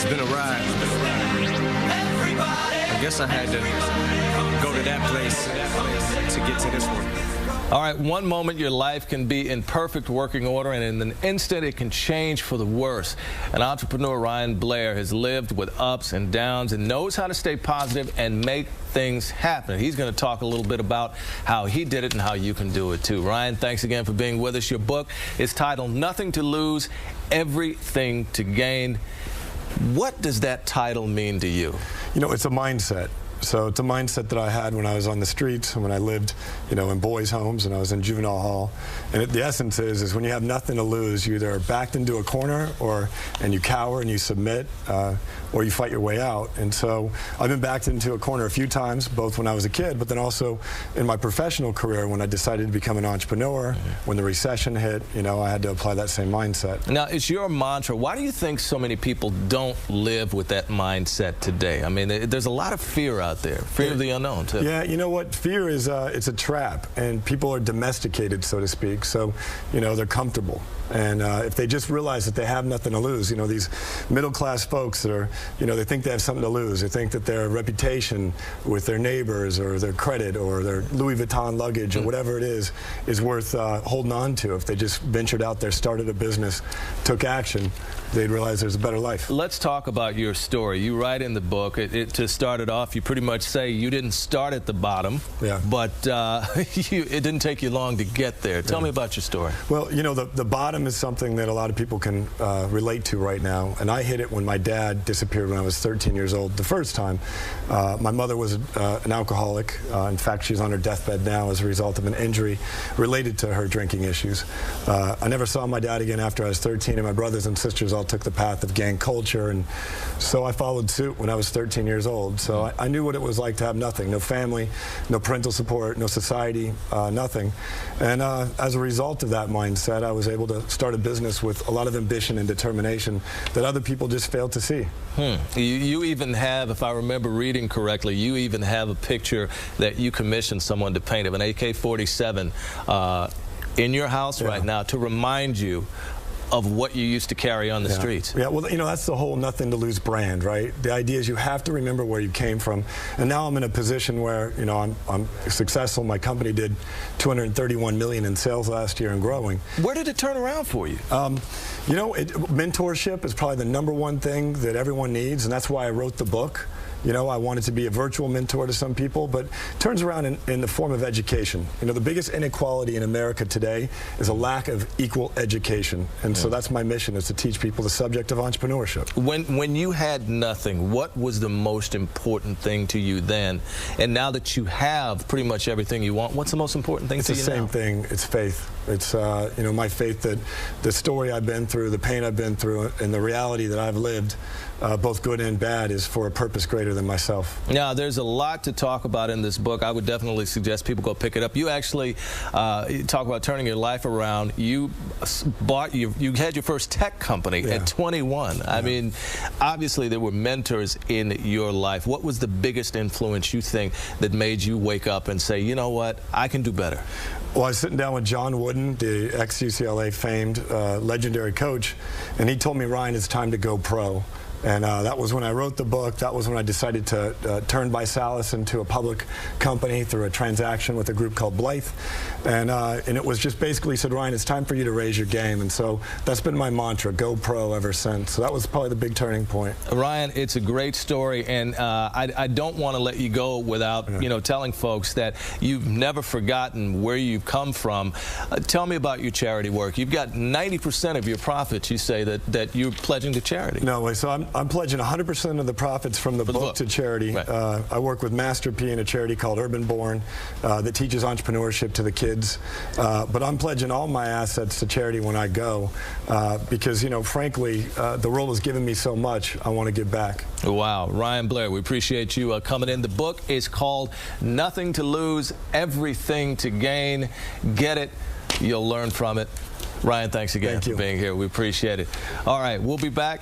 been a ride. I guess I had to go to that place to get to this one. All right, one moment your life can be in perfect working order, and in an instant it can change for the worse. An entrepreneur, Ryan Blair, has lived with ups and downs and knows how to stay positive and make things happen. He's going to talk a little bit about how he did it and how you can do it too. Ryan, thanks again for being with us. Your book is titled Nothing to Lose, Everything to Gain. What does that title mean to you? You know, it's a mindset. So it's a mindset that I had when I was on the streets and when I lived, in boys' homes and I was in juvenile hall. And the essence is when you have nothing to lose, you either are backed into a corner and you cower and you submit, or you fight your way out. And so I've been backed into a corner a few times, both when I was a kid, but then also in my professional career when I decided to become an entrepreneur. When the recession hit, I had to apply that same mindset. Now, it's your mantra. Why do you think so many people don't live with that mindset today? I mean, there's a lot of fear out there, fear of the unknown too. Yeah, you know what? Fear is it's a trap, and people are domesticated, so to speak. So, they're comfortable. And if they just realize that they have nothing to lose, these middle-class folks that are, they think they have something to lose. They think that their reputation with their neighbors or their credit or their Louis Vuitton luggage or whatever it is worth holding on to. If they just ventured out there, started a business, took action, they'd realize there's a better life. Let's talk about your story. You write in the book, to start it off, you pretty much say you didn't start at the bottom, but it didn't take you long to get there. Tell me about your story. Well, the bottom is something that a lot of people can relate to right now, and I hit it when my dad disappeared when I was 13 years old the first time. My mother was an alcoholic. In fact, she's on her deathbed now as a result of an injury related to her drinking issues. I never saw my dad again after I was 13, and my brothers and sisters all took the path of gang culture, and so I followed suit when I was 13 years old. So I knew what it was like to have nothing, no family, no parental support, no society, nothing. And as a result of that mindset, I was able to start a business with a lot of ambition and determination that other people just failed to see. You even have, if I remember reading correctly, you even have a picture that you commissioned someone to paint of an AK-47 in your house right now to remind you of what you used to carry on the streets. Yeah, well, that's the whole Nothing to Lose brand, right? The idea is you have to remember where you came from. And now I'm in a position where, I'm successful. My company did $231 million in sales last year and growing. Where did it turn around for you? Mentorship is probably the #1 thing that everyone needs, and that's why I wrote the book. I wanted to be a virtual mentor to some people, but it turns around in the form of education. The biggest inequality in America today is a lack of equal education. And so that's my mission, is to teach people the subject of entrepreneurship. When you had nothing, what was the most important thing to you then? And now that you have pretty much everything you want, what's the most important thing to you now? It's the same thing. It's faith. It's, my faith that the story I've been through, the pain I've been through, and the reality that I've lived, both good and bad, is for a purpose greater than myself. Now, there's a lot to talk about in this book. I would definitely suggest people go pick it up. You actually talk about turning your life around. You had your first tech company at 21. I mean, obviously there were mentors in your life. What was the biggest influence you think that made you wake up and say, you know what, I can do better? Well, I was sitting down with John Wooden, the ex-UCLA famed legendary coach, and he told me, Ryan, it's time to go pro. And that was when I wrote the book. That was when I decided to turn Bisalis into a public company through a transaction with a group called Blair. And it was just basically said, Ryan, it's time for you to raise your game. And so that's been my mantra, go pro, ever since. So that was probably the big turning point. Ryan, it's a great story, and I don't want to let you go without telling folks that you've never forgotten where you've come from. Tell me about your charity work. You've got 90% of your profits, you say, that you're pledging to charity. No, so I'm pledging 100% of the profits from the book to charity. Right. I work with Master P in a charity called Urban Born that teaches entrepreneurship to the kids. But I'm pledging all my assets to charity when I go because, frankly, the world has given me so much. I want to give back. Wow. Ryan Blair, we appreciate you coming in. The book is called Nothing to Lose, Everything to Gain. Get it. You'll learn from it. Ryan, thanks again for being here. We appreciate it. All right, we'll be back.